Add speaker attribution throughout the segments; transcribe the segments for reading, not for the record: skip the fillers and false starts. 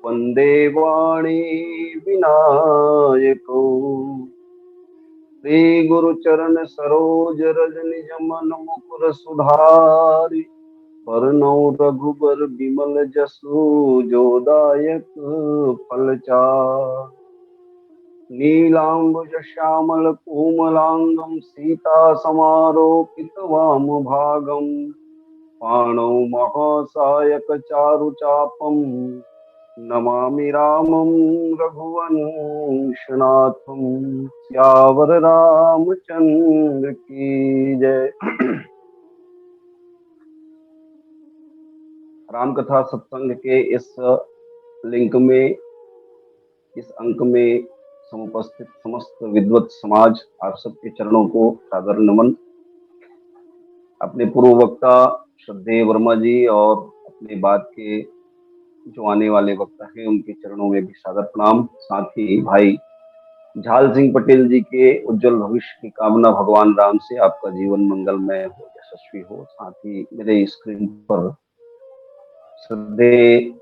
Speaker 1: वंदे वाणी विनायको श्री गुरु चरण सरोज रज निज मन मुकुर सुधारि परनौ रघुबर बिमल जसु जोदायक फलचार नीलांबुज श्यामल कोमलांगम सीता समारोपित वाम भागम पाणौ महासायक चारुचापम नमामि रामं रघुवंशनाथं सियावर रामचंद्र की जय। रामकथा सत्संग के इस लिंक में, इस अंक में समुपस्थित समस्त विद्वत समाज, आप सबके चरणों को सादर नमन। अपने पूर्व वक्ता श्रद्धेय वर्मा जी और अपने बाद के जो आने वाले वक्ता हैं उनके चरणों में भी सादर प्रणाम। साथ ही भाई झाल सिंह पटेल जी के उज्जवल भविष्य की कामना भगवान राम से आपका जीवन मंगलमय हो, यशस्वी हो। साथ ही मेरे स्क्रीन पर श्रद्धेय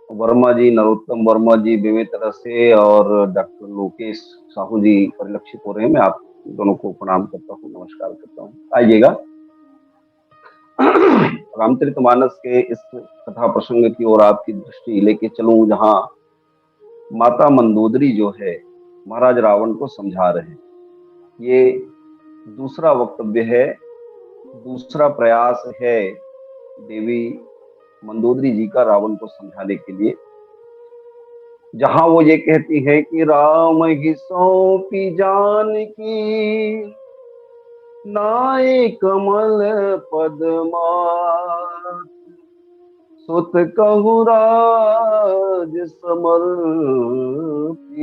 Speaker 1: वर्मा जी, नरोत्तम वर्मा जी बेमेतरा से और डॉक्टर लोकेश साहू जी परिलक्षित हो रहे हैं। मैं आप दोनों को प्रणाम करता हूँ, नमस्कार करता हूँ। आइएगा, रामचरितमानस के इस कथा प्रसंग की ओर आपकी दृष्टि लेके चलूं, जहां माता मंदोदरी जो है महाराज रावण को समझा रहे हैं। ये दूसरा वक्तव्य है, दूसरा प्रयास है देवी मंदोदरी जी का रावण को समझाने के लिए, जहां वो ये कहती है कि राम ही सौंपी जानकी नाय कमल पदमात सुत कहु राज समर्पी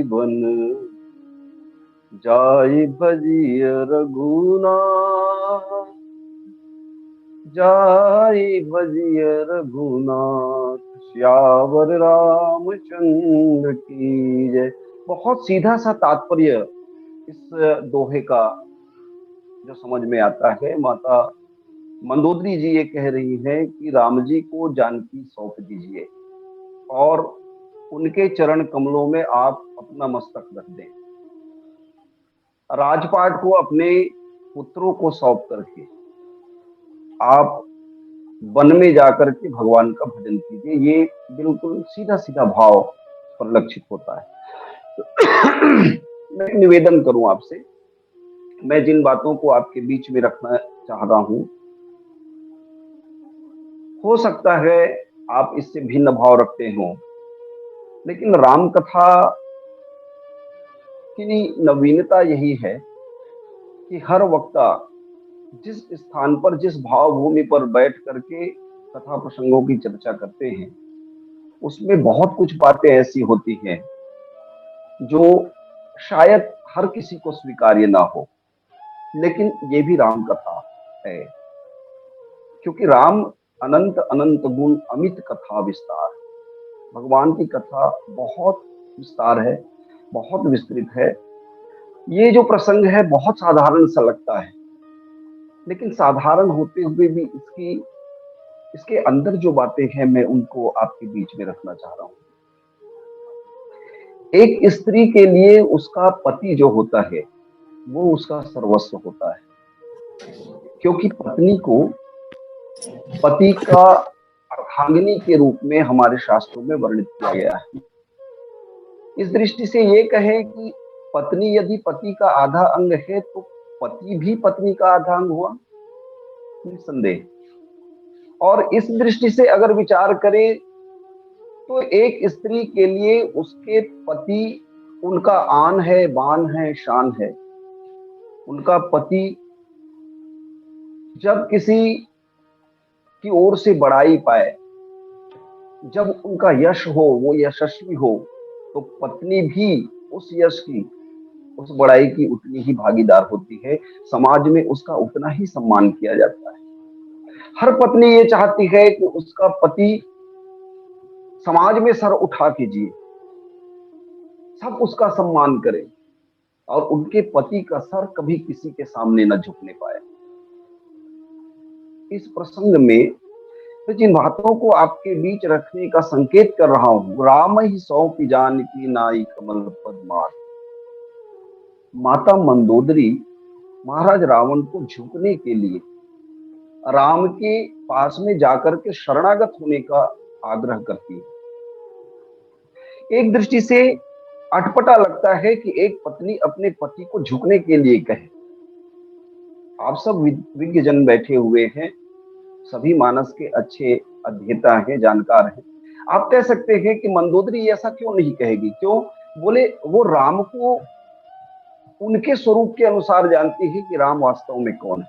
Speaker 1: बन जाय भजिय रघुनाथ, जाय भजिय रघुनाथ, श्यावर रामचंद्र की जय। बहुत सीधा सा तात्पर्य इस दोहे का जो समझ में आता है, माता मंदोदरी जी ये कह रही है कि राम जी को जानकी सौंप दीजिए और उनके चरण कमलों में आप अपना मस्तक रख दें। राजपाट को अपने पुत्रों को सौंप करके आप वन में जाकर के भगवान का भजन कीजिए। ये बिल्कुल सीधा सीधा भाव परिलक्षित होता है। मैं निवेदन करूं आपसे, मैं जिन बातों को आपके बीच में रखना चाह रहा हूं, हो सकता है आप इससे भिन्न भाव रखते हो, लेकिन राम कथा की नवीनता यही है कि हर वक्ता जिस स्थान पर, जिस भाव भूमि पर बैठ करके कथा प्रसंगों की चर्चा करते हैं, उसमें बहुत कुछ बातें ऐसी होती हैं जो शायद हर किसी को स्वीकार्य ना हो, लेकिन ये भी राम कथा है, क्योंकि राम अनंत अनंत गुण अमित कथा विस्तार। भगवान की कथा बहुत विस्तार है, बहुत विस्तृत है। ये जो प्रसंग है बहुत साधारण सा लगता है, लेकिन साधारण होते हुए भी इसके अंदर जो बातें हैं, मैं उनको आपके बीच में रखना चाह रहा हूं। एक स्त्री के लिए उसका पति जो होता है वो उसका सर्वस्व होता है। क्योंकि पत्नी को पति का अर्धांगिनी के रूप में हमारे शास्त्रों में वर्णित किया गया है। इस दृष्टि से ये कहें कि पत्नी यदि पति का आधा अंग है तो पति भी पत्नी का आधा अंग हुआ, निसंदेह। और इस दृष्टि से अगर विचार करें तो एक स्त्री के लिए उसके पति उनका आन है, बान है, शान है। उनका पति जब किसी की ओर से बड़ाई पाए, जब उनका यश हो, वो यशस्वी हो, तो पत्नी भी उस यश की, उस बड़ाई की उतनी ही भागीदार होती है। समाज में उसका उतना ही सम्मान किया जाता है। हर पत्नी ये चाहती है कि उसका पति समाज में सर उठा के जिए, सब उसका सम्मान करें और उनके पति का सर कभी किसी के सामने न झुकने पाए। इस प्रसंग में तो जिन बातों को आपके बीच रखने का संकेत कर रहा हूं, राम ही सौंपी जानकी नाई कमल पद्मार। माता मंदोदरी महाराज रावण को झुकने के लिए राम के पास में जाकर के शरणागत होने का आग्रह करती है। एक दृष्टि से अटपटा लगता है कि एक पत्नी अपने पति को झुकने के लिए कहे। आप सब विज्ञ जन बैठे हुए हैं, सभी मानस के अच्छे अध्येता हैं, जानकार हैं। आप कह सकते हैं कि मंदोदरी ऐसा क्यों नहीं कहेगी? क्यों? बोले वो राम को उनके स्वरूप के अनुसार जानती है कि राम वास्तव में कौन है।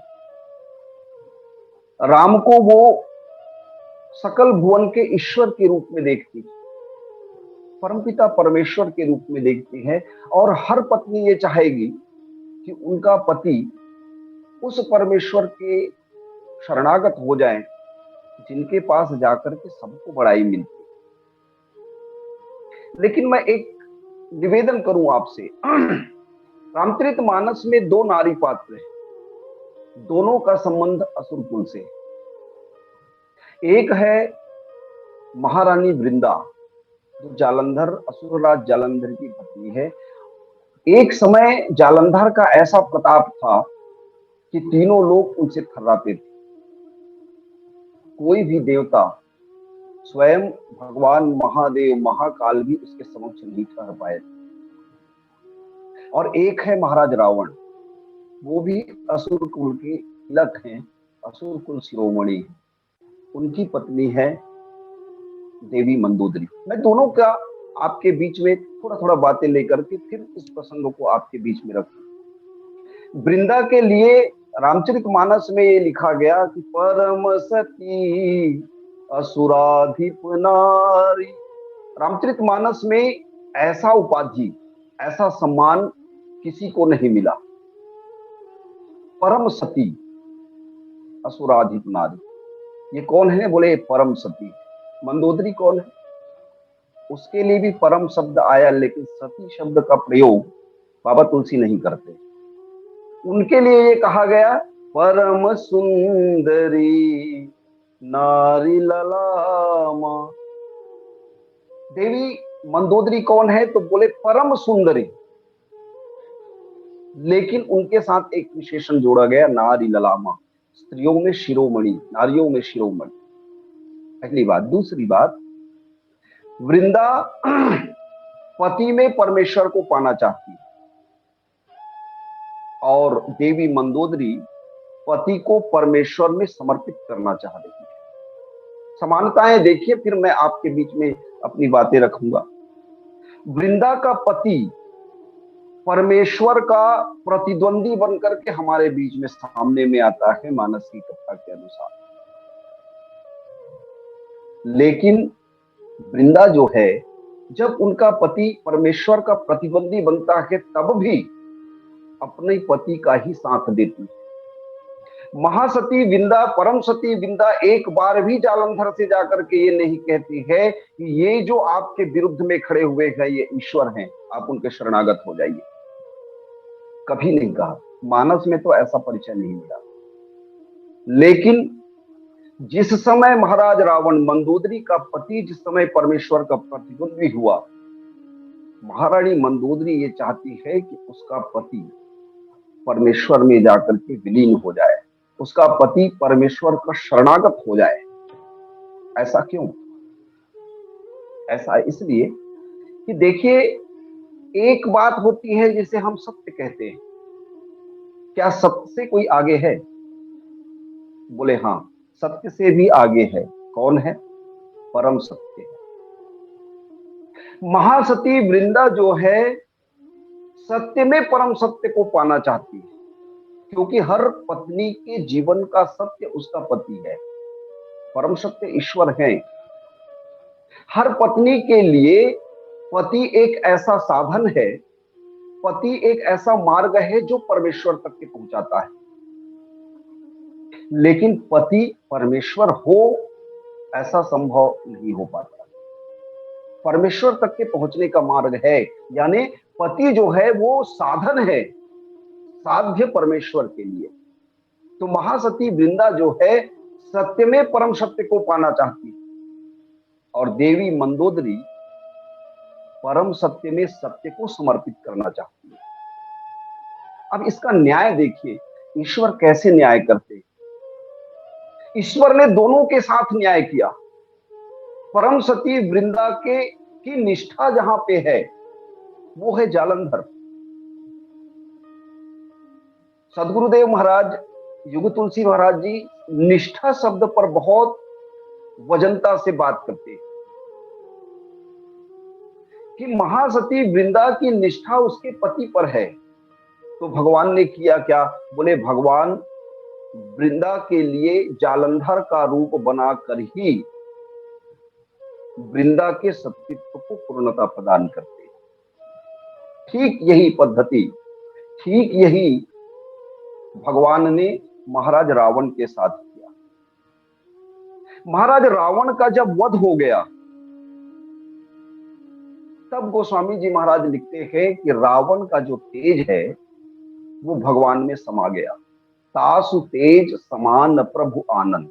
Speaker 1: राम को वो सकल भुवन के ईश्वर के रूप में देखती है, परमपिता परमेश्वर के रूप में देखती है। और हर पत्नी ये चाहेगी कि उनका पति उस परमेश्वर के शरणागत हो जाए जिनके पास जाकर के सबको बड़ाई मिलती है। लेकिन मैं एक निवेदन करूं आपसे, रामचरितमानस में दो नारी पात्र हैं, दोनों का संबंध असुर कुल से। एक है महारानी वृंदा, जो जालंधर, असुरराज जालंधर की पत्नी है। एक समय जालंधर का ऐसा प्रताप था कि तीनों लोग उनसे थर्राते थे। कोई भी देवता, स्वयं भगवान महादेव महाकाल भी उसके समक्ष नहीं ठहर पाए। और एक है महाराज रावण, वो भी असुर कुल के तिलक हैं, असुर कुल शिरोमणि है। उनकी पत्नी है देवी मंदोदरी। मैं दोनों का आपके बीच में थोड़ा थोड़ा बातें लेकर के फिर इस प्रसंग को आपके बीच में रखूं। वृंदा के लिए रामचरितमानस में ये लिखा गया कि परम सती असुराधिप नारी। रामचरितमानस में ऐसा उपाधि, ऐसा सम्मान किसी को नहीं मिला। परम सती असुराधिप नारी, ये कौन है? बोले परम सती। मंदोदरी कौन है? उसके लिए भी परम शब्द आया, लेकिन सती शब्द का प्रयोग बाबा तुलसी नहीं करते। उनके लिए ये कहा गया परम सुंदरी नारी ललामा। देवी मंदोदरी कौन है? तो बोले परम सुंदरी, लेकिन उनके साथ एक विशेषण जोड़ा गया, नारी ललामा, स्त्रियों में शिरोमणि, नारियों में शिरोमणि। पहली बात। दूसरी बात, वृंदा पति में परमेश्वर को पाना चाहती है और देवी मंदोदरी पति को परमेश्वर में समर्पित करना चाह रही है। समानताएं देखिए, फिर मैं आपके बीच में अपनी बातें रखूंगा। वृंदा का पति परमेश्वर का प्रतिद्वंदी बनकर के हमारे बीच में सामने में आता है मानस की कथा के अनुसार। लेकिन वृंदा जो है, जब उनका पति परमेश्वर का प्रतिद्वंदी बनता है तब भी अपने पति का ही साथ देती है। महासती वृंदा, परम सती वृंदा एक बार भी जालंधर से जाकर के ये नहीं कहती है कि ये जो आपके विरुद्ध में खड़े हुए हैं ये ईश्वर हैं, आप उनके शरणागत हो जाइए। कभी नहीं कहा। मानस में तो ऐसा परिचय नहीं मिला। लेकिन जिस समय महाराज रावण, मंदोदरी का पति जिस समय परमेश्वर का प्रतिद्वंदी हुआ, महारानी मंदोदरी ये चाहती है कि उसका पति परमेश्वर में जाकर के विलीन हो जाए। उसका पति परमेश्वर का शरणागत हो जाए। ऐसा क्यों? ऐसा इसलिए कि देखिए, एक बात होती है जिसे हम सत्य कहते हैं। क्या सत्य से कोई आगे है? बोले हाँ, सत्य से भी आगे है। कौन है? परम सत्य है। महासती वृंदा जो है, सत्य में परम सत्य को पाना चाहती है, क्योंकि हर पत्नी के जीवन का सत्य उसका पति है। परम सत्य ईश्वर है। हर पत्नी के लिए पति एक ऐसा साधन है, पति एक ऐसा मार्ग है जो परमेश्वर तक के पहुंचाता है। लेकिन पति परमेश्वर हो, ऐसा संभव नहीं हो पाता। परमेश्वर तक के पहुंचने का मार्ग है, यानी पति जो है वो साधन है, साध्य परमेश्वर के लिए। तो महासती वृंदा जो है, सत्य में परम सत्य को पाना चाहती है, और देवी मंदोदरी परम सत्य में सत्य को समर्पित करना चाहती है। अब इसका न्याय देखिए, ईश्वर कैसे न्याय करते हैं। ईश्वर ने दोनों के साथ न्याय किया। परम सती वृंदा के की निष्ठा जहां पे है, वो है जालंधर। सदगुरुदेव महाराज, युग तुलसी महाराज जी निष्ठा शब्द पर बहुत वजनता से बात करते हैं कि महासती वृंदा की निष्ठा उसके पति पर है। तो भगवान ने किया क्या? बोले भगवान वृंदा के लिए जालंधर का रूप बनाकर ही वृंदा के सत्य को पूर्णता प्रदान करते। ठीक यही पद्धति, ठीक यही भगवान ने महाराज रावण के साथ किया। महाराज रावण का जब वध हो गया, तब गोस्वामी जी महाराज लिखते हैं कि रावण का जो तेज है वो भगवान में समा गया। तासु तेज समान प्रभु आनंद।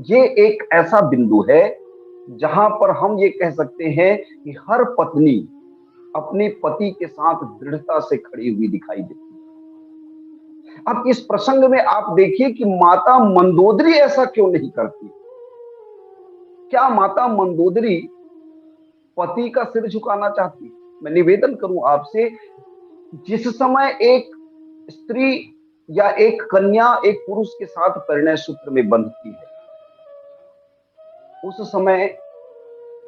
Speaker 1: ये एक ऐसा बिंदु है जहां पर हम ये कह सकते हैं कि हर पत्नी अपने पति के साथ दृढ़ता से खड़ी हुई दिखाई देती है। अब इस प्रसंग में आप देखिए कि माता मंदोदरी ऐसा क्यों नहीं करती। क्या माता मंदोदरी पति का सिर झुकाना चाहती? मैं निवेदन करूं आपसे, जिस समय एक स्त्री या एक कन्या एक पुरुष के साथ परिणय सूत्र में बंधती है, उस समय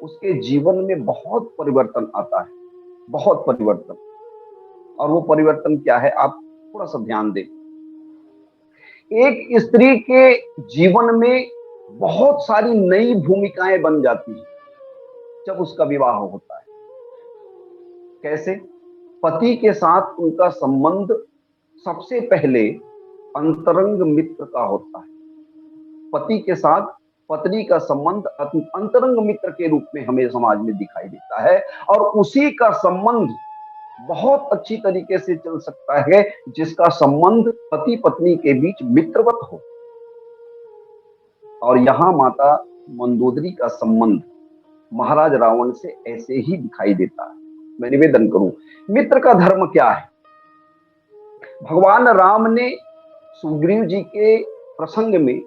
Speaker 1: उसके जीवन में बहुत परिवर्तन आता है, बहुत परिवर्तन। और वो परिवर्तन क्या है, आप थोड़ा सा ध्यान दें। एक स्त्री के जीवन में बहुत सारी नई भूमिकाएं बन जाती हैं जब उसका विवाह होता है। कैसे? पति के साथ उनका संबंध सबसे पहले अंतरंग मित्र का होता है। पति के साथ पत्नी का संबंध अंतरंग मित्र के रूप में हमें समाज में दिखाई देता है, और उसी का संबंध बहुत अच्छी तरीके से चल सकता है जिसका संबंध पति पत्नी के बीच मित्रवत हो। और यहां माता मंदोदरी का संबंध महाराज रावण से ऐसे ही दिखाई देता है। मैं निवेदन करूं, मित्र का धर्म क्या है? भगवान राम ने सुग्रीव जी के प्रसंग में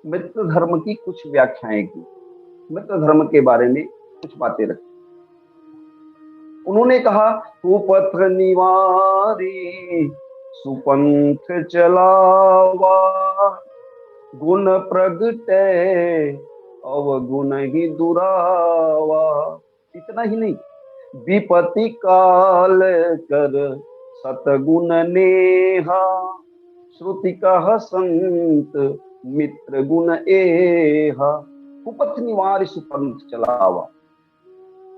Speaker 1: मित्र धर्म की कुछ व्याख्याएं की, मित्र धर्म के बारे में कुछ बातें रखी। उन्होंने कहा, कुपत्र निवारी सुपंथ चलावा, गुण प्रगटे अवगुण ही दुरावा। इतना ही नहीं, विपत्ति काल कर सतगुण नेहा, श्रुति कह संत मित्र गुण एहा, कुपथ निवार सुपंथ चलावा।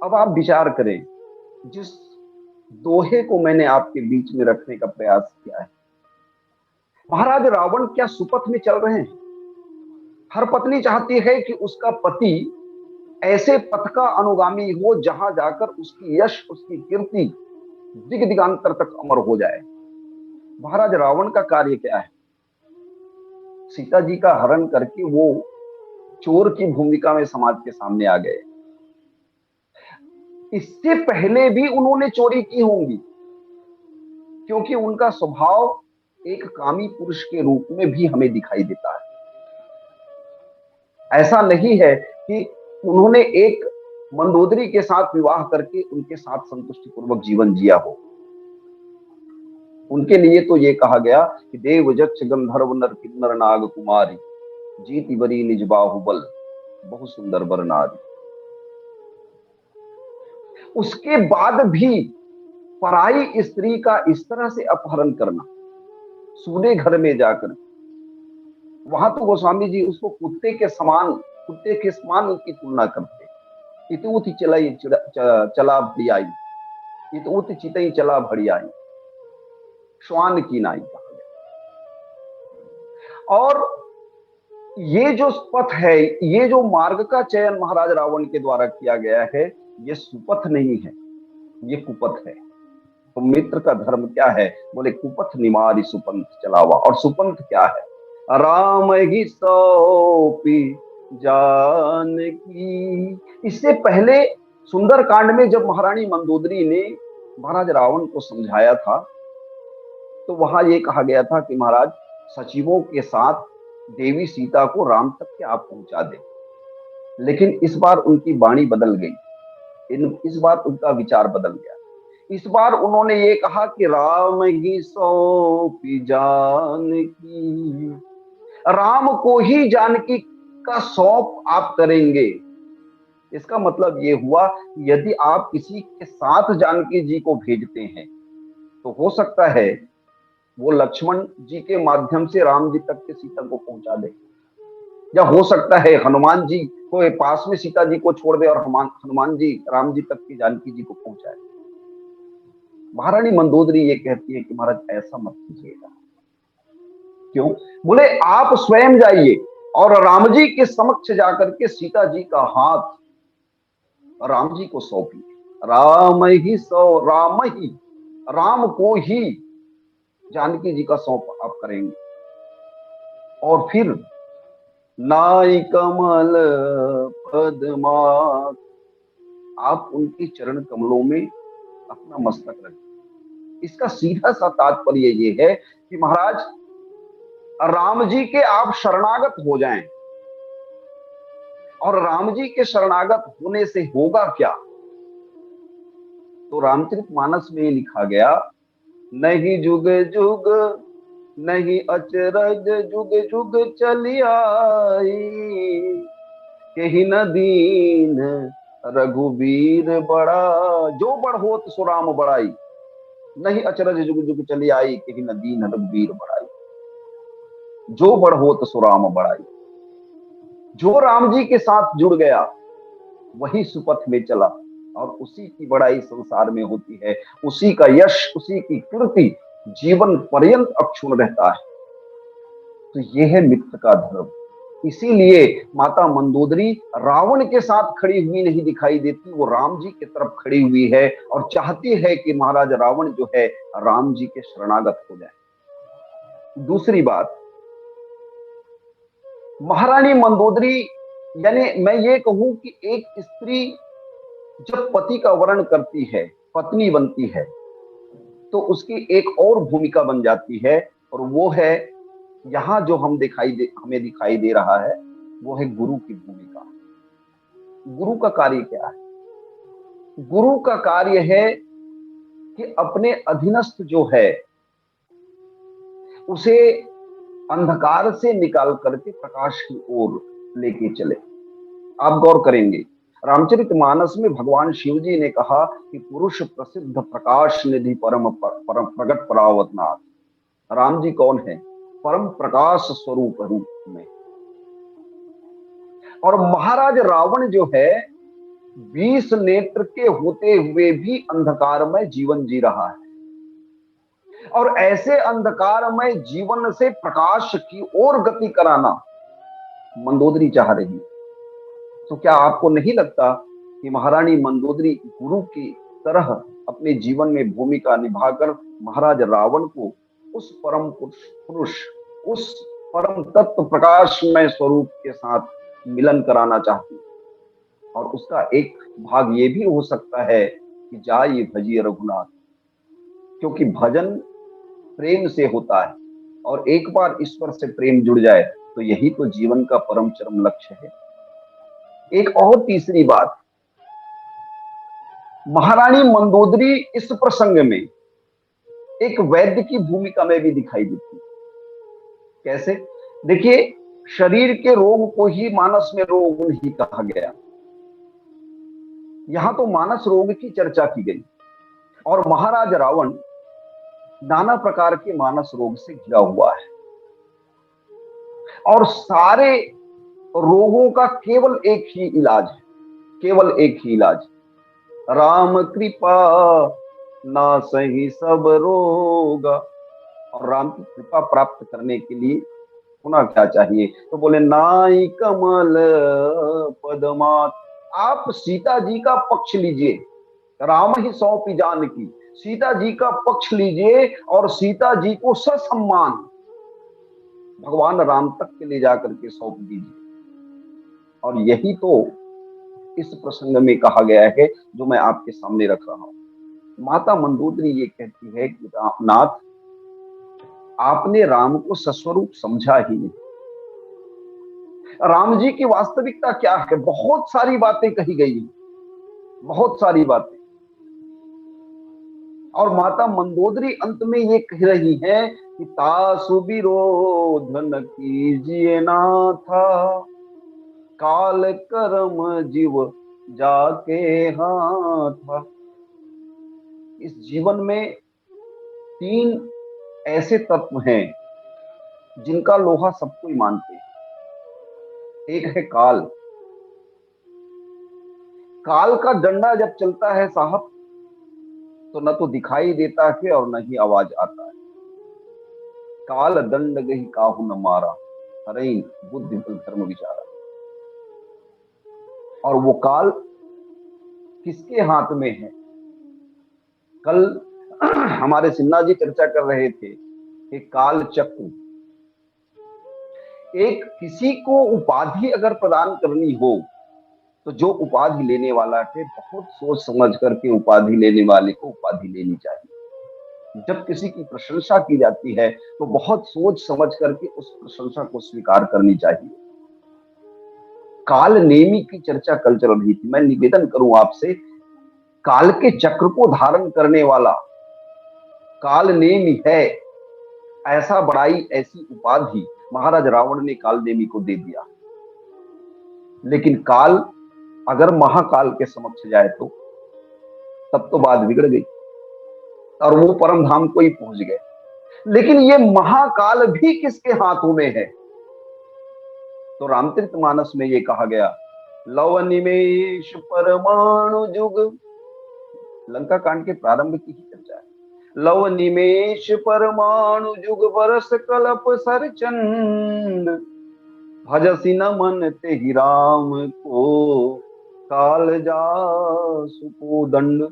Speaker 1: अब आप विचार करें, जिस दोहे को मैंने आपके बीच में रखने का प्रयास किया है, महाराज रावण क्या सुपथ में चल रहे हैं? हर पत्नी चाहती है कि उसका पति ऐसे पथ का अनुगामी हो जहां जाकर उसकी यश, उसकी कीर्ति दिग दिगांतर तक अमर हो जाए। महाराज रावण का कार्य क्या है? सीता जी का हरण करके वो चोर की भूमिका में समाज के सामने आ गए। इससे पहले भी उन्होंने चोरी की होंगी, क्योंकि उनका स्वभाव एक कामी पुरुष के रूप में भी हमें दिखाई देता है। ऐसा नहीं है कि उन्होंने एक मंदोदरी के साथ विवाह करके उनके साथ संतुष्टि पूर्वक जीवन जिया हो। उनके लिए तो ये कहा गया कि देव यक्ष गंधर्व नर किन्नर नाग कुमारी जीति बरी निज बाहुबल बहुत सुंदर बर नारी। उसके बाद भी पराई स्त्री का इस तरह से अपहरण करना, सूने घर में जाकर, वहां तो गोस्वामी जी उसको कुत्ते के समान उसकी तुलना करते। इतूत चला भड़ी आई, इतूत चितई चला भड़ी आई, श्वान की नाई कहा गया। और ये जो पथ है, ये जो मार्ग का चयन महाराज रावण के द्वारा किया गया है, ये सुपथ नहीं है, ये कुपथ है। तो मित्र का धर्म क्या है? बोले कुपथ निमारी सुपंथ चलावा। और सुपंथ क्या है? राम ही सौंपी जानकी। इससे पहले सुंदर कांड में जब महारानी मंदोदरी ने महाराज रावण को समझाया था, तो वहां ये कहा गया था कि महाराज सचिवों के साथ देवी सीता को राम तक के आप पहुंचा दें। लेकिन इस बार उनकी वाणी बदल गई, इस बार उनका विचार बदल गया। इस बार उन्होंने ये कहा कि राम ही सौंपी जानकी, राम को ही जानकी का सौंप आप करेंगे। इसका मतलब ये हुआ कि यदि आप किसी के साथ जानकी जी को भेजते हैं तो हो सकता है वो लक्ष्मण जी के माध्यम से राम जी तक के सीता को पहुंचा दे, या हो सकता है हनुमान जी को पास में सीता जी को छोड़ दे और हनुमान जी राम जी तक की जानकी जी को पहुंचाए। महारानी मंदोदरी ये कहती है कि महाराज ऐसा मत कीजिएगा। क्यों? बोले आप स्वयं जाइए और राम जी के समक्ष जाकर के सीता जी का हाथ राम जी को सौंपिए। राम को ही जानकी जी का सौंप आप करेंगे। और फिर नाई कमल पद्मा, आप उनके चरण कमलों में अपना मस्तक रखें। इसका सीधा सा तात्पर्य ये है कि महाराज राम जी के आप शरणागत हो जाएं। और राम जी के शरणागत होने से होगा क्या? तो रामचरितमानस में लिखा गया, नहीं जुग जुग नहीं अचरज जुग जुग चली आई, कहीं न दीन रघुबीर बड़ा, जो बड़ होत सो राम बड़ाई, नहीं अचरज जुग जुग चली आई, कहीं न दीन रघुबीर बड़ाई। जो बड़ होत सो राम बड़ाई, जो राम जी के साथ जुड़ गया वही सुपथ में चला, और उसी की बड़ाई संसार में होती है, उसी का यश, उसी की कीर्ति जीवन पर्यंत अक्षुण्ण रहता है। तो यह है मित्र का धर्म। इसीलिए माता मंदोदरी रावण के साथ खड़ी हुई नहीं दिखाई देती, वो राम जी की तरफ खड़ी हुई है और चाहती है कि महाराज रावण जो है राम जी के शरणागत हो जाए। दूसरी बात, महारानी मंदोदरी, यानी मैं ये कहूं कि एक स्त्री जब पति का वर्ण करती है, पत्नी बनती है, तो उसकी एक और भूमिका बन जाती है, और वो है यहां जो हमें दिखाई दे रहा है, वो है गुरु की भूमिका। गुरु का कार्य क्या है? गुरु का कार्य है कि अपने अधीनस्थ जो है उसे अंधकार से निकाल करके प्रकाश की ओर लेके चले। आप गौर करेंगे, रामचरितमानस में भगवान शिव जी ने कहा कि पुरुष प्रसिद्ध प्रकाश निधि परम प्रगट परावत नाथ। राम जी कौन है? परम प्रकाश स्वरूप रूप में। और महाराज रावण जो है 20 नेत्र के होते हुए भी अंधकारमय जीवन जी रहा है, और ऐसे अंधकारमय जीवन से प्रकाश की ओर गति कराना मंदोदरी चाह रही है। तो क्या आपको नहीं लगता कि महारानी मंदोदरी गुरु की तरह अपने जीवन में भूमिका निभाकर महाराज रावण को उस परम पुरुष, उस परम तत्व प्रकाशमय स्वरूप के साथ मिलन कराना चाहती है? और उसका एक भाग ये भी हो सकता है कि जाय भजिए रघुनाथ, क्योंकि भजन प्रेम से होता है, और एक बार ईश्वर से प्रेम जुड़ जाए तो यही तो जीवन का परम चरम लक्ष्य है। एक और तीसरी बात, महारानी मंदोदरी इस प्रसंग में एक वैद्य की भूमिका में भी दिखाई देती है। कैसे? देखिए, शरीर के रोग को ही मानस में रोग नहीं कहा गया, यहां तो मानस रोग की चर्चा की गई। और महाराज रावण नाना प्रकार के मानस रोग से घिरा हुआ है, और सारे रोगों का केवल एक ही इलाज है, केवल एक ही इलाज, राम कृपा ना सही सब रोग। और राम की कृपा प्राप्त करने के लिए होना क्या चाहिए? तो बोले नाई कमल पदमात। आप सीता जी का पक्ष लीजिए, राम ही सौंपी जानकी, सीता जी का पक्ष लीजिए और सीता जी को ससम्मान भगवान राम तक के ले जाकर के सौंप दीजिए। और यही तो इस प्रसंग में कहा गया है जो मैं आपके सामने रख रहा हूं। माता मंदोदरी ये कहती है कि नाथ, आपने राम को सस्वरूप समझा ही नहीं। राम जी की वास्तविकता क्या है? बहुत सारी बातें कही गई, बहुत सारी बातें। और माता मंदोदरी अंत में ये कह रही है कि तासु विरोध न कीजिए नाथा, काल कर्म जीव जाके हाथा। इस जीवन में तीन ऐसे तत्व हैं जिनका लोहा सब कोई मानते हैं। एक है काल। काल का डंडा जब चलता है साहब, तो न तो दिखाई देता है और न ही आवाज आता है। काल दंड गही काहू न मारा, हरई बुद्धि बल धर्म विचारा। और वो काल किसके हाथ में है? कल हमारे सिन्हा जी चर्चा कर रहे थे कि काल चक्र, एक किसी को उपाधि अगर प्रदान करनी हो तो जो उपाधि लेने वाला है बहुत सोच समझ करके उपाधि लेने वाले को उपाधि लेनी चाहिए। जब किसी की प्रशंसा की जाती है तो बहुत सोच समझ करके उस प्रशंसा को स्वीकार करनी चाहिए। काल नेमी की चर्चा कल चल रही थी। मैं निवेदन करूं आपसे, काल के चक्र को धारण करने वाला काल नेमी है, ऐसा बड़ाई ऐसी उपाधि महाराज रावण ने काल नेमी को दे दिया। लेकिन काल अगर महाकाल के समक्ष जाए तो तब तो बात बिगड़ गई और वो परम धाम को ही पहुंच गए। लेकिन ये महाकाल भी किसके हाथों में है? तो रामचरितमानस में ये कहा गया, लव निमेश परमाणु जुग। लंका कांड के प्रारंभ की ही चर्चा है। लव निमेश परमाणु जुग बरस कल्प सरचंड, भजसी न मन ते ही राम को, काल जासु को दंड।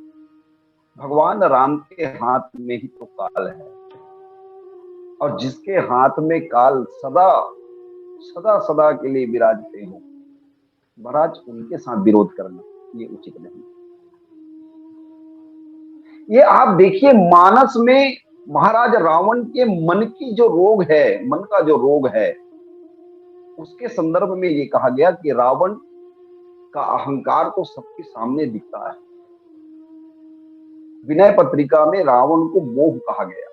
Speaker 1: भगवान राम के हाथ में ही तो काल है, और जिसके हाथ में काल सदा सदा सदा के लिए विराजते हो, महाराज उनके साथ विरोध करना ये उचित नहीं। ये आप देखिए, मानस में महाराज रावण के मन की जो रोग है, मन का जो रोग है, उसके संदर्भ में ये कहा गया कि रावण का अहंकार तो सबके सामने दिखता है। विनय पत्रिका में रावण को मोह कहा गया।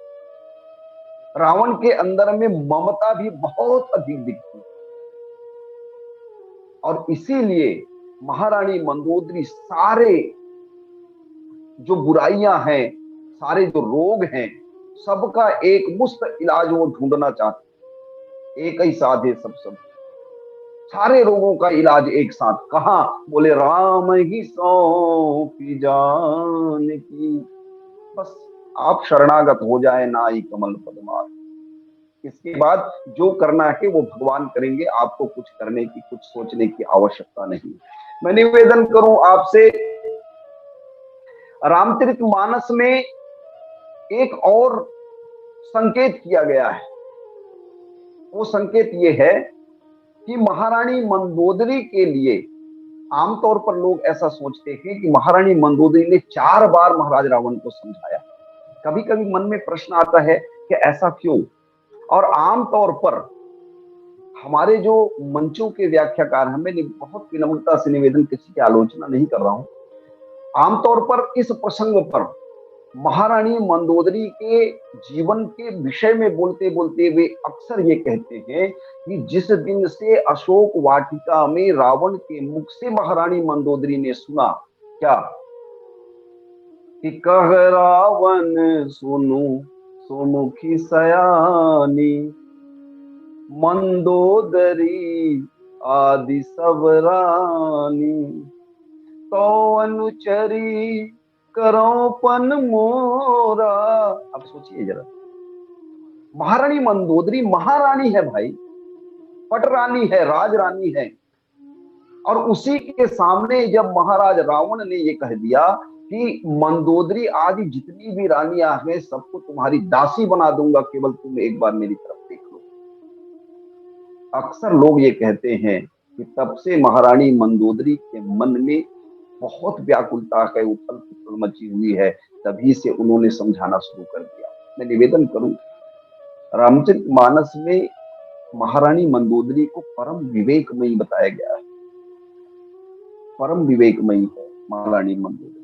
Speaker 1: रावण के अंदर में ममता भी बहुत अधिक दिखती है, और इसीलिए महारानी मंदोदरी सारे जो बुराइयां हैं, सारे जो रोग हैं, सबका एक मुश्त इलाज वो ढूंढना चाहते। एक ही साधे सब सारे रोगों का इलाज एक साथ। कहा? बोले राम ही सौंपी जानकी, बस आप शरणागत हो जाए नाई कमल पदमार। इसके बाद जो करना है वो भगवान करेंगे, आपको कुछ करने की, कुछ सोचने की आवश्यकता नहीं। मैं निवेदन करूं आपसे, रामचरितमानस में एक और संकेत किया गया है। वो संकेत ये है कि महारानी मंदोदरी के लिए, आमतौर पर लोग ऐसा सोचते हैं कि महारानी मंदोदरी ने 4 बार महाराज रावण को समझाया। कभी कभी मन में प्रश्न आता है कि ऐसा क्यों? और आम तौर पर हमारे जो मंचों के व्याख्याकार हैं, मैं बहुत विनम्रता से निवेदन, किसी की आलोचना नहीं कर रहा हूं, आमतौर पर इस प्रसंग पर महारानी मंदोदरी के जीवन के विषय में बोलते बोलते वे अक्सर ये कहते हैं कि जिस दिन से अशोक वाटिका में रावण के मुख से महारानी मंदोदरी ने सुना, क्या कि कह रावण सुनु सुमुखी सयानी, मंदोदरी आदि सब रानी, तो अनुचरी करो पन मोरा। अब सोचिए जरा, महारानी मंदोदरी महारानी है भाई, पटरानी है, राजरानी है, और उसी के सामने जब महाराज रावण ने ये कह दिया कि मंदोदरी आदि जितनी भी रानियां हैं सबको तुम्हारी दासी बना दूंगा, केवल तुम एक बार मेरी तरफ देख लो। अक्सर लोग ये कहते हैं कि तब से महारानी मंदोदरी के मन में बहुत व्याकुलता है, उथल पुथल मची हुई है, तभी से उन्होंने समझाना शुरू कर दिया। मैं निवेदन करूं, रामचरितमानस में महारानी मंदोदरी को परम विवेकमयी बताया गया है, परम विवेकमयी है महारानी मंदोदरी।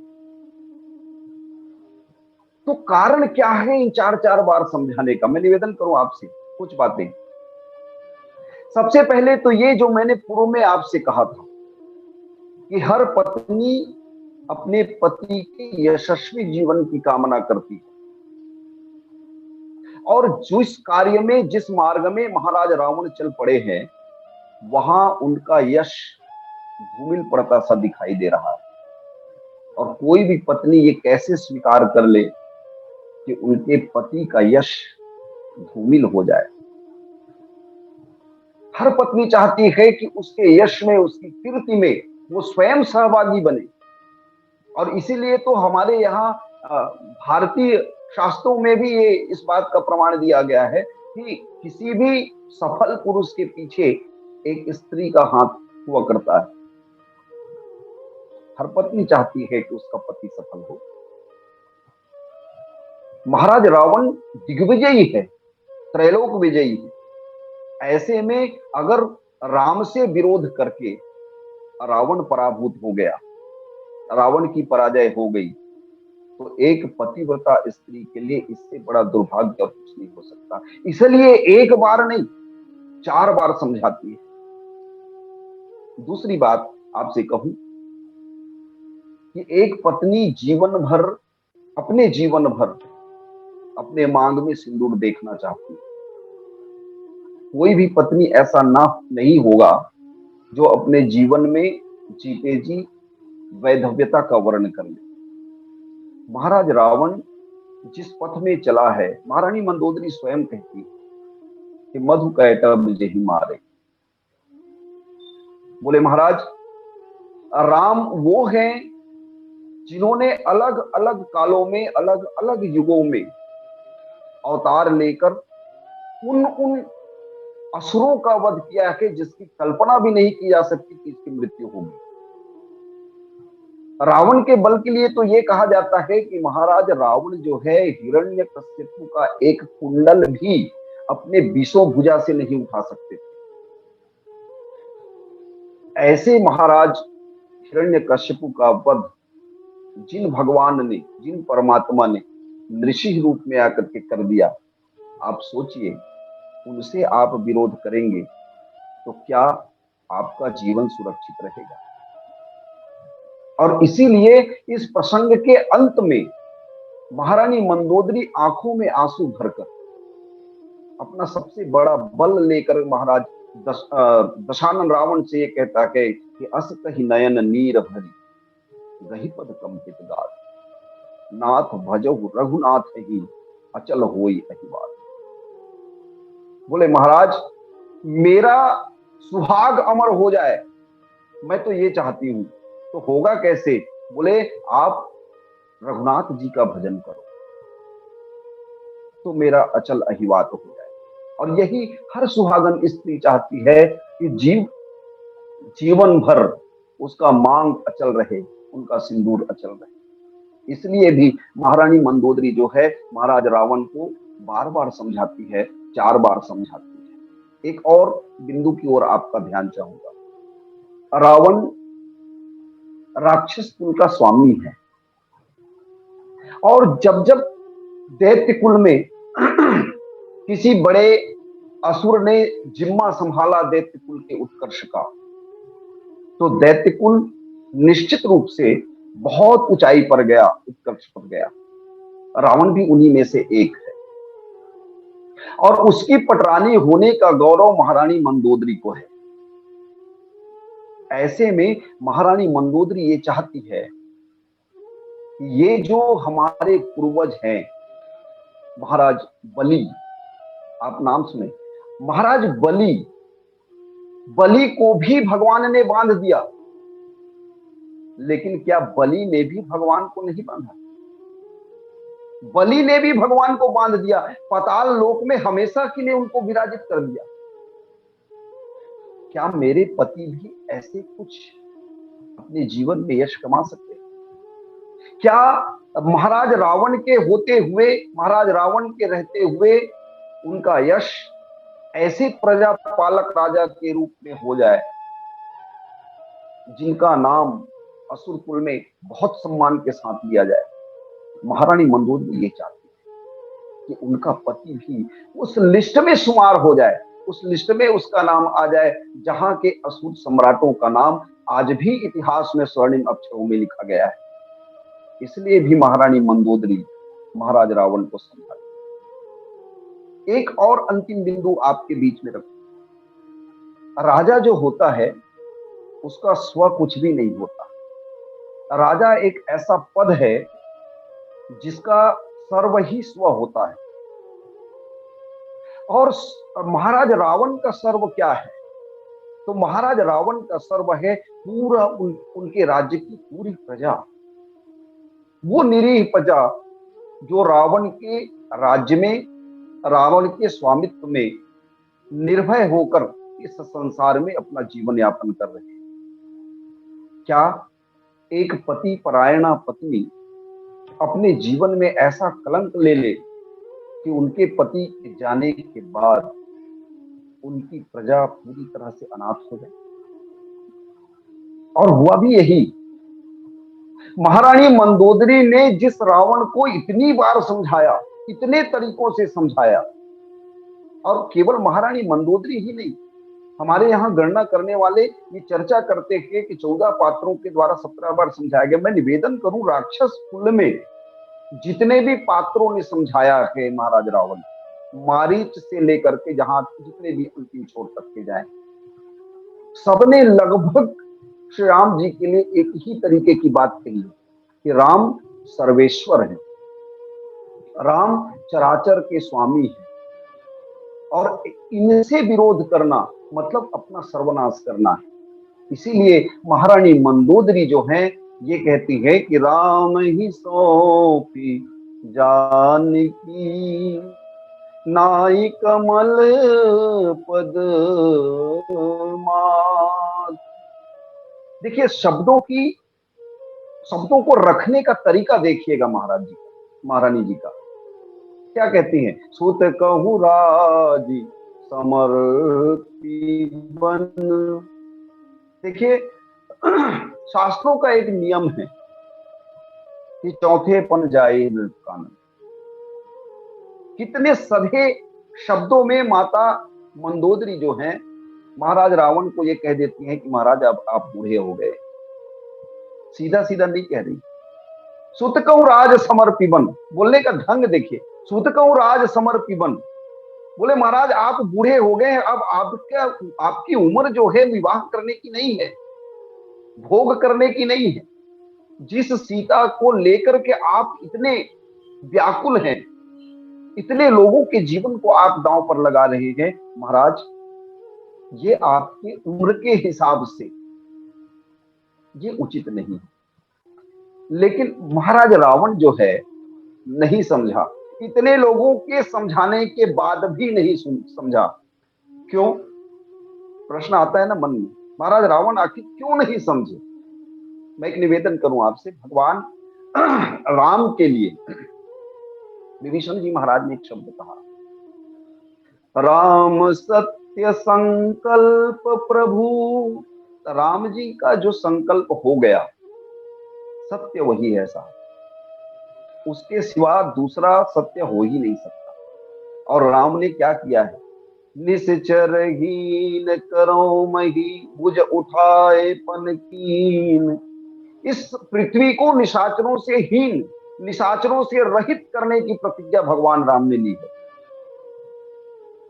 Speaker 1: तो कारण क्या है इन चार चार बार समझाने का? मैं निवेदन करूं आपसे कुछ बातें। सबसे पहले तो ये जो मैंने पूर्व में आपसे कहा था कि हर पत्नी अपने पति के यशस्वी जीवन की कामना करती है, और जिस कार्य में, जिस मार्ग में महाराज रावण चल पड़े हैं, वहां उनका यश धूमिल पड़ता सा दिखाई दे रहा है। और कोई भी पत्नी ये कैसे स्वीकार कर ले कि उनके पति का यश धूमिल हो जाए? हर पत्नी चाहती है कि उसके यश में, उसकी कीर्ति में वो स्वयं सहभागी बने। और इसीलिए तो हमारे यहाँ भारतीय शास्त्रों में भी ये इस बात का प्रमाण दिया गया है कि किसी भी सफल पुरुष के पीछे एक स्त्री का हाथ हुआ करता है। हर पत्नी चाहती है कि उसका पति सफल हो। महाराज रावण दिग्विजयी है, त्रैलोक विजयी है। ऐसे में अगर राम से विरोध करके रावण पराभूत हो गया, रावण की पराजय हो गई, तो एक पतिव्रता स्त्री के लिए इससे बड़ा दुर्भाग्य और कुछ नहीं हो सकता। इसलिए एक बार नहीं, 4 बार समझाती है। दूसरी बात आपसे कहूं कि एक पत्नी जीवन भर, अपने जीवन भर अपने मांग में सिंदूर देखना चाहती है। कोई भी पत्नी ऐसा नहीं होगा जो अपने जीवन में जीते जी वैधव्यता का वर्णन कर ले। महाराज रावण जिस पथ में चला है, महारानी मंदोदरी स्वयं कहती है कि मधु कैटभ जेहि मारे। बोले महाराज, राम वो हैं जिन्होंने अलग अलग कालों में, अलग अलग युगों में अवतार लेकर उन असुरों का वध किया है जिसकी कल्पना भी नहीं की जा सकती कि इसकी मृत्यु होगी। रावण के बल के लिए तो यह कहा जाता है कि महाराज रावण जो है, हिरण्यकश्यपु का एक कुंडल भी अपने विषो भुजा से नहीं उठा सकते थे। ऐसे महाराज हिरण्यकश्यपु का वध जिन भगवान ने, जिन परमात्मा ने नृसिंह रूप में आकर के कर दिया, आप सोचिए, उनसे आप विरोध करेंगे तो क्या आपका जीवन सुरक्षित रहेगा? और इसीलिए इस प्रसंग के अंत में महारानी मंदोदरी आंखों में आंसू भरकर अपना सबसे बड़ा बल लेकर महाराज दशानन रावण से ये कहता है कि अस कहि नयन नीर भरी, रही पद कंपित गात, नाथ भजहु रघुनाथ ही, अचल होई अहिबात। बोले महाराज, मेरा सुहाग अमर हो जाए, मैं तो ये चाहती हूं। तो होगा कैसे? बोले आप रघुनाथ जी का भजन करो तो मेरा अचल अहिवात हो जाए। और यही हर सुहागन स्त्री चाहती है कि जीवन भर उसका मांग अचल रहे, उनका सिंदूर अचल रहे। इसलिए भी महारानी मंदोदरी जो है महाराज रावण को बार बार समझाती है, 4 बार समझाती है। एक और बिंदु की ओर आपका ध्यान चाहूंगा। रावण राक्षस कुल का स्वामी है, और जब जब दैत्य कुल में किसी बड़े असुर ने जिम्मा संभाला दैत्य कुल के उत्कर्ष का, तो दैत्य कुल निश्चित रूप से बहुत ऊंचाई पर गया, उत्कर्ष पर गया। रावण भी उन्हीं में से एक है, और उसकी पटरानी होने का गौरव महारानी मंदोदरी को है। ऐसे में महारानी मंदोदरी ये चाहती है कि ये जो हमारे पूर्वज हैं, महाराज बलि, आप नाम सुने, महाराज बलि, बलि को भी भगवान ने बांध दिया, लेकिन क्या बलि ने भी भगवान को नहीं बांधा? बलि ने भी भगवान को बांध दिया, पाताल लोक में हमेशा के लिए उनको विराजित कर दिया। क्या मेरे पति भी ऐसे कुछ अपने जीवन में यश कमा सकते? क्या महाराज रावण के होते हुए, महाराज रावण के रहते हुए उनका यश ऐसे प्रजा पालक राजा के रूप में हो जाए, जिनका नाम असुर कुल में बहुत सम्मान के साथ लिया जाए? महारानी मंदोदरी ये चाहती है कि उनका पति भी उस लिस्ट में शुमार हो जाए, उस लिस्ट में उसका नाम आ जाए, जहां के असुर सम्राटों का नाम आज भी इतिहास में स्वर्णिम अक्षरों में लिखा गया है। इसलिए भी महारानी मंदोदरी महाराज रावण को समझाती। एक और अंतिम बिंदु आपके बीच में रखो। राजा जो होता है उसका स्व कुछ भी नहीं होता। राजा एक ऐसा पद है जिसका सर्व ही स्व होता है। और महाराज रावण का सर्व क्या है? तो महाराज रावण का सर्व है पूरा उनके राज्य की पूरी प्रजा, वो निरीह प्रजा जो रावण के राज्य में, रावण के स्वामित्व में निर्भय होकर इस संसार में अपना जीवन यापन कर रहे हैं। क्या एक पति परायणा पत्नी अपने जीवन में ऐसा कलंक ले ले कि उनके पति के जाने के बाद उनकी प्रजा पूरी तरह से अनाथ हो जाए? और हुआ भी यही। महारानी मंदोदरी ने जिस रावण को इतनी बार समझाया, इतने तरीकों से समझाया, और केवल महारानी मंदोदरी ही नहीं, हमारे यहाँ गणना करने वाले ये चर्चा करते हैं कि 14 पात्रों के द्वारा 17 बार समझाया गया। मैं निवेदन करूं, राक्षस कुल में जितने भी पात्रों ने समझाया है महाराज रावण, मारीच से लेकर के जहां जितने भी अंतिम छोर तक के जाए, सबने लगभग श्री राम जी के लिए एक ही तरीके की बात कही कि राम सर्वेश्वर है, राम चराचर के स्वामी है, और इनसे विरोध करना मतलब अपना सर्वनाश करना है। इसीलिए महारानी मंदोदरी जो है ये कहती है कि राम ही सौंपी जानकी, नाई कमल पद मात। देखिए शब्दों को रखने का तरीका देखिएगा महाराज जी का, महारानी जी का। क्या कहती हैं? सुत कहूँ राजी समर्पी बन। देखिए शास्त्रों का एक नियम है कि चौथे पन जाए कानन। कितने सधे शब्दों में माता मंदोदरी जो हैं महाराज रावण को ये कह देती हैं कि महाराज अब आप बूढ़े हो गए। सीधा सीधा नहीं कह रही। सुत कहूँ राज समर्पी बन, बोलने का ढंग देखिए। सुत कहूँ राज समर्पी बन, बोले महाराज आप बूढ़े हो गए हैं, अब आपकी उम्र जो है विवाह करने की नहीं है, भोग करने की नहीं है। जिस सीता को लेकर के आप इतने व्याकुल हैं, इतने लोगों के जीवन को आप दांव पर लगा रहे हैं, महाराज ये आपकी उम्र के हिसाब से ये उचित नहीं है। लेकिन महाराज रावण जो है नहीं समझा, इतने लोगों के समझाने के बाद भी नहीं समझा। क्यों? प्रश्न आता है ना मन में, महाराज रावण आखिर क्यों नहीं समझे? मैं एक निवेदन करूं आपसे, भगवान राम के लिए विभीषण जी महाराज ने एक शब्द कहा, राम सत्य संकल्प प्रभु। राम जी का जो संकल्प हो गया, सत्य वही है साहब, उसके सिवा दूसरा सत्य हो ही नहीं सकता। और राम ने क्या किया है, निश्चर हीन करो मही, बुझ उठाए पन कीन। इस पृथ्वी को निशाचरों से हीन, निशाचरों से रहित करने की प्रतिज्ञा भगवान राम ने ली है।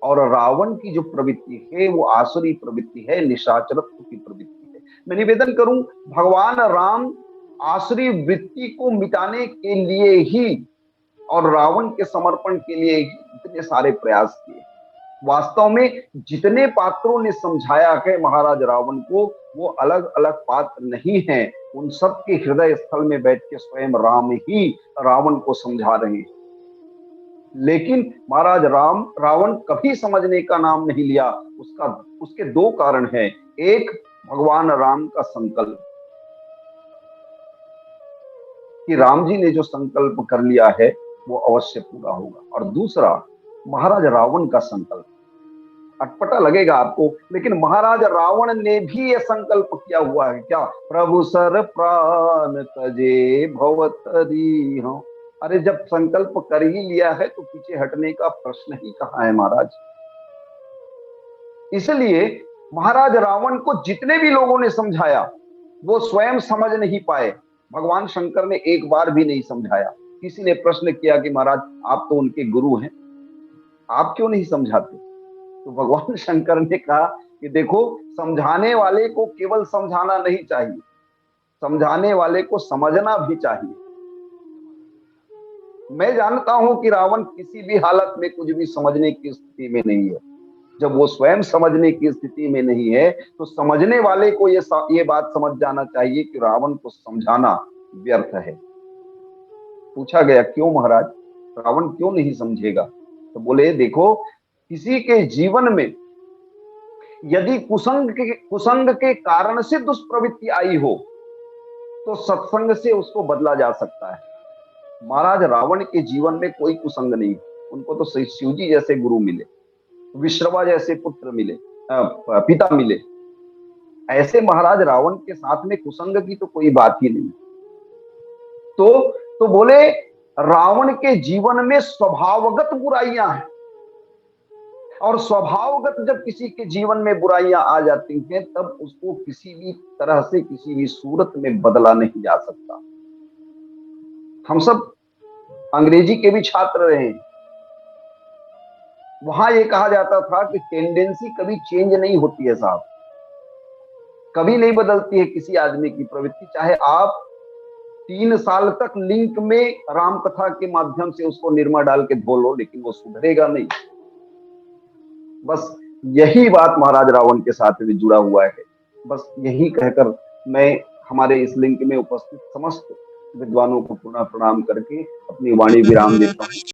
Speaker 1: और रावण की जो प्रवृत्ति है वो आसुरी प्रवृत्ति है, निशाचरत्व की प्रवृत्ति है। मैं निवेदन करूं, भगवान राम आसुरी वृत्ति को मिटाने के लिए ही और रावण के समर्पण के लिए ही इतने सारे प्रयास किए। वास्तव में जितने पात्रों ने समझाया है महाराज रावण को, वो अलग अलग पात्र नहीं हैं, उन सब के हृदय स्थल में बैठ के स्वयं राम ही रावण को समझा रहे हैं। लेकिन महाराज रावण कभी समझने का नाम नहीं लिया। उसके दो कारण हैं। एक, भगवान राम का संकल्प कि राम जी ने जो संकल्प कर लिया है वो अवश्य पूरा होगा। और दूसरा, महाराज रावण का संकल्प। अटपटा लगेगा आपको, लेकिन महाराज रावण ने भी यह संकल्प किया हुआ है क्या, प्रभु सर प्राण तजे भवतरी हो। अरे जब संकल्प कर ही लिया है तो पीछे हटने का प्रश्न ही कहां है महाराज। इसलिए महाराज रावण को जितने भी लोगों ने समझाया वो स्वयं समझ नहीं पाए। भगवान शंकर ने एक बार भी नहीं समझाया। किसी ने प्रश्न किया कि महाराज आप तो उनके गुरु हैं, आप क्यों नहीं समझाते। तो भगवान शंकर ने कहा कि देखो, समझाने वाले को केवल समझाना नहीं चाहिए, समझाने वाले को समझना भी चाहिए। मैं जानता हूं कि रावण किसी भी हालत में कुछ भी समझने की स्थिति में नहीं है। जब वो स्वयं समझने की स्थिति में नहीं है तो समझने वाले को ये बात समझ जाना चाहिए कि रावण को समझाना व्यर्थ है। पूछा गया क्यों महाराज, रावण क्यों नहीं समझेगा। तो बोले देखो, किसी के जीवन में यदि कुसंग के कारण से दुष्प्रवृत्ति आई हो तो सत्संग से उसको बदला जा सकता है। महाराज रावण के जीवन में कोई कुसंग नहीं, उनको तो शिव जी जैसे गुरु मिले, विश्रवा जैसे पुत्र मिले, पिता मिले। ऐसे महाराज रावण के साथ में कुसंग की तो कोई बात ही नहीं। तो बोले रावण के जीवन में स्वभावगत बुराइयां हैं, और स्वभावगत जब किसी के जीवन में बुराइयां आ जाती हैं तब उसको किसी भी तरह से किसी भी सूरत में बदला नहीं जा सकता। हम सब अंग्रेजी के भी छात्र रहे, वहां ये कहा जाता था कि टेंडेंसी कभी चेंज नहीं होती है साहब, कभी नहीं बदलती है किसी आदमी की प्रवृत्ति। चाहे आप 3 साल तक लिंक में राम कथा के माध्यम से उसको निरमा डाल के धो लो, लेकिन वो सुधरेगा नहीं। बस यही बात महाराज रावण के साथ भी जुड़ा हुआ है। बस यही कहकर मैं हमारे इस लिंक में उपस्थित समस्त विद्वानों को पुनः प्रणाम करके अपनी वाणी विराम देता हूँ।